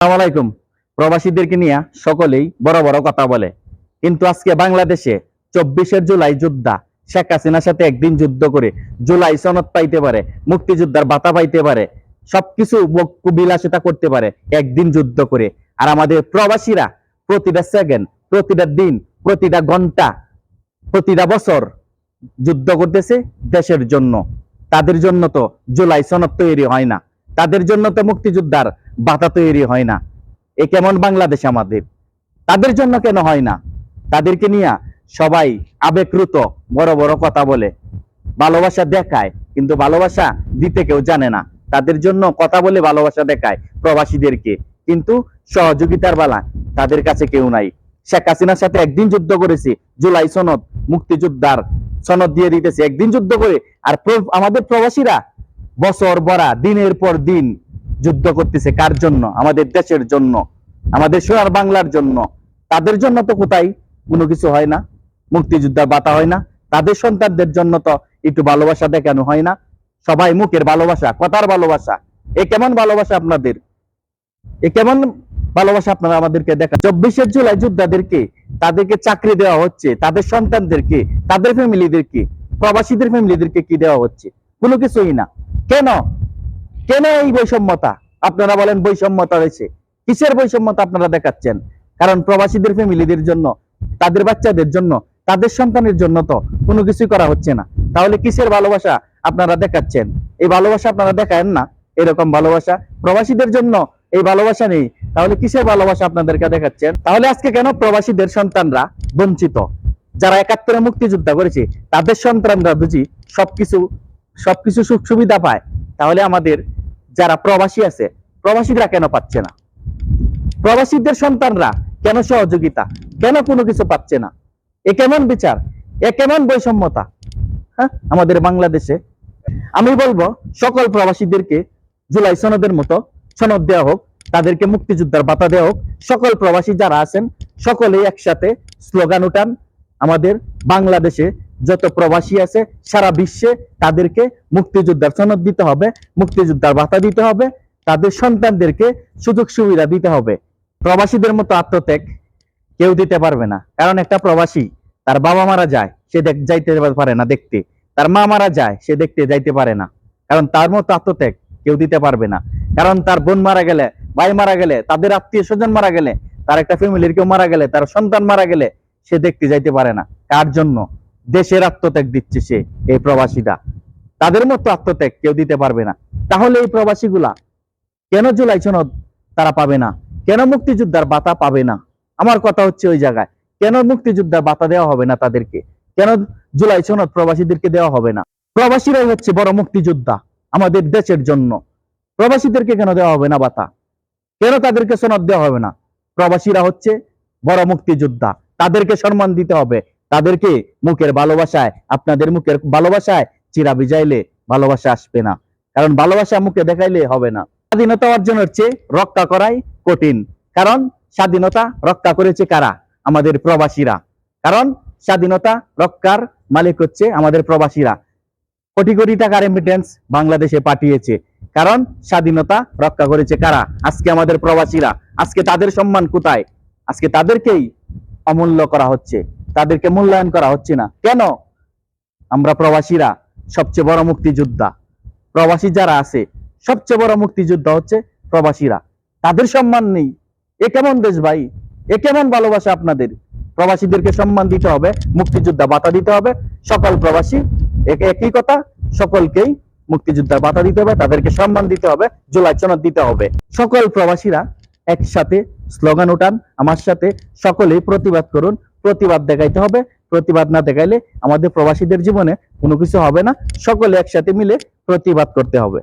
আসসালামু আলাইকুম। প্রবাসীদেরকে নিয়ে সকলেই বড় বড় কথা বলে, কিন্তু আজকে বাংলাদেশে 24শে জুলাই যোদ্ধা শেখ হাসিনার সাথে একদিন যুদ্ধ করে জুলাই সনদ পাইতে পারে, মুক্তিযোদ্ধার ভাতা পাইতে পারে, সবকিছু বিলাসিতা করতে পারে একদিন যুদ্ধ করে। আর আমাদের প্রবাসীরা প্রতিটা সেকেন্ড, প্রতিটা দিন, প্রতিটা ঘন্টা, প্রতিটা বছর যুদ্ধ করতেছে দেশের জন্য। তাদের জন্য তো জুলাই সনদ তৈরি হয় না, তাদের জন্য তো মুক্তিযোদ্ধার ভাতা তৈরি হয় না। এ কেমন বাংলাদেশ আমাদের? তাদের জন্য কেন হয় না? তাদেরকে নিয়ে সবাই আবেগপ্রুত বড় বড় কথা বলে, ভালোবাসা দেখায়, কিন্তু ভালোবাসা দিতে কেউ জানে না। তাদের জন্য কথা বলে ভালোবাসা দেখায় প্রবাসীদেরকে, কিন্তু সহযোগিতার বেলা তাদের কাছে কেউ নাই। শেখ হাসিনার সাথে একদিন যুদ্ধ করেছি, জুলাই সনদ, মুক্তিযোদ্ধার সনদ দিয়ে দিতেছে একদিন যুদ্ধ করে। আর আমাদের প্রবাসীরা বছর ভরা দিনের পর দিন যুদ্ধ করতেছে কার জন্য? আমাদের দেশের জন্য, আমাদের সোনার বাংলার জন্য। তাদের জন্য তো কোথায় কোনো কিছু হয় না, মুক্তিযোদ্ধার ভাতা হয় না। তাদের সন্তানদের জন্য তো একটু ভালোবাসা দেখানো হয় না। সবাই মুখের ভালোবাসা, কথার ভালোবাসা। এ কেমন ভালোবাসা আপনাদের? এ কেমন ভালোবাসা আপনারা আমাদেরকে দেখা? 24শে জুলাই যোদ্ধাদেরকে তাদেরকে চাকরি দেওয়া হচ্ছে, তাদের সন্তানদেরকে, তাদের ফ্যামিলিদেরকে, প্রবাসীদের ফ্যামিলিদেরকে কি দেওয়া হচ্ছে? কোনো কিছুই না। কেন? কেন এই বৈষম্যতা? আপনারা বলেন বৈষম্যতা হয়েছে। কিসের বৈষম্যতা আপনারা দেখাচ্ছেন? কারণ প্রবাসীদের ফ্যামিলিদের জন্য, তাদের বাচ্চাদের জন্য, তাদের সন্তানের জন্য তো কোনো কিছুই করা হচ্ছে না। তাহলে কিসের ভালোবাসা আপনারা দেখাচ্ছেন? এই ভালোবাসা আপনারা দেখায়েন না। এরকম ভালোবাসা প্রবাসীদের জন্য এই ভালোবাসা নেই, তাহলে কিসের ভালোবাসা আপনাদেরকে দেখাচ্ছেন? তাহলে আজকে কেন প্রবাসীদের সন্তানরা বঞ্চিত? যারা 71-এ মুক্তিযোদ্ধা করেছে তাদের সন্তানরা বুঝি সবকিছু সবকিছু সুখ সুবিধা পায়, তাহলে আমাদের যারা প্রবাসী আছে, প্রবাসীরা কেন পাচ্ছে না? প্রবাসীদের সন্তানরা কেন সহযোগিতা, কেন কোনো কিছু পাচ্ছে না? এ কেমন বিচার? এ কেমন বৈষম্যতা? হ্যাঁ, আমাদের বাংলাদেশে আমি বলবো সকল প্রবাসীদেরকে জুলাই সনদের মতো সনদ দেওয়া হোক, তাদেরকে মুক্তিযোদ্ধার ভাতা দেওয়া হোক। সকল প্রবাসী যারা আছেন সকলেই একসাথে স্লোগান উঠান, আমাদের বাংলাদেশে যত প্রবাসী আছে সারা বিশ্বে তাদেরকে মুক্তিযোদ্ধার সনদ দিতে হবে, মুক্তিযোদ্ধার ভাতা দিতে হবে, তাদের সন্তানদেরকে সুযোগ সুবিধা দিতে হবে। প্রবাসীদের মতো আত্মত্যাগ কেউ দিতে পারবে না। কারণ একটা প্রবাসী, তার বাবা মারা যায়, সে যাইতে পারে না দেখতে, তার মা মারা যায়, সে দেখতে যাইতে পারে না। কারণ তার মতো আত্মত্যাগ কেউ দিতে পারবে না। কারণ তার বোন মারা গেলে, ভাই মারা গেলে, তাদের আত্মীয় স্বজন মারা গেলে, তার একটা ফ্যামিলির কেউ মারা গেলে, তার সন্তান মারা গেলে সে দেখতে যাইতে পারে না। কার জন্য? দেশের আত্মত্যাগ দিচ্ছে সে, এই প্রবাসীরা। তাদের মতো আত্মত্যাগ কেউ দিতে পারবে না। তাহলে এই প্রবাসীগুলা কেন জুলাই সনদ তারা পাবে না? কেন মুক্তিযোদ্ধার ভাতা পাবে না? আমার কথা হচ্ছে ওই জায়গায়, কেন মুক্তিযোদ্ধার ভাতা দেওয়া হবে না তাদেরকে? কেন জুলাই সনদ প্রবাসীদেরকে দেওয়া হবে না? প্রবাসীরাই হচ্ছে বড় মুক্তিযোদ্ধা আমাদের দেশের জন্য। প্রবাসীদেরকে কেন দেওয়া হবে না ভাতা? কেন তাদেরকে সনদ দেওয়া হবে না? প্রবাসীরা হচ্ছে বড় মুক্তিযোদ্ধা, তাদেরকে সম্মান দিতে হবে। তাদেরকে মুখের ভালোবাসায়, আপনাদের মুখের ভালোবাসায় চিরা ভিজাইলে ভালোবাসা আসবে না। কারণ ভালোবাসা মুখে দেখাইলে হবে না। স্বাধীনতা অর্জনের চেয়ে রক্ষা করাই কঠিন। কারণ স্বাধীনতা রক্ষা করেছে কারা? আমাদের প্রবাসীরা। কারণ স্বাধীনতা রক্ষার মালিক হচ্ছে আমাদের প্রবাসীরা। কোটি কোটি টাকা রেমিটেন্স বাংলাদেশে পাঠিয়েছে। কারণ স্বাধীনতা রক্ষা করেছে কারা? আজকে আমাদের প্রবাসীরা। আজকে তাদের সম্মান কোথায়? আজকে তাদেরকেই অমূল্য করা হচ্ছে, তাদেরকে মূল্যায়ন করা হচ্ছে না। কেন? আমরা প্রবাসীরা সবচেয়ে বড় মুক্তিযোদ্ধা। প্রবাসী যারা আছে সবচেয়ে বড় মুক্তিযোদ্ধা হচ্ছে প্রবাসীরা, তাদের সম্মান নেই। এ কেমন দেশ ভাই? এ কেমন ভালোবাসা আপনাদের? প্রবাসীদেরকে সম্মান দিতে হবে, মুক্তিযোদ্ধা ভাতা দিতে হবে। সকল প্রবাসী একই কথা, সকলকেই মুক্তিযোদ্ধার ভাতা দিতে হবে, তাদেরকে সম্মান দিতে হবে, জুলাই সনদ দিতে হবে। সকল প্রবাসীরা একসাথে স্লোগান উঠান, আমার সাথে সকলেই প্রতিবাদ করুন। প্রতিবাদ দেখাইতে হবে। প্রতিবাদ না দেখাইলে আমাদের প্রবাসীদের জীবনে কোনো কিছু হবে না। সকলে একসাথে মিলে প্রতিবাদ করতে হবে।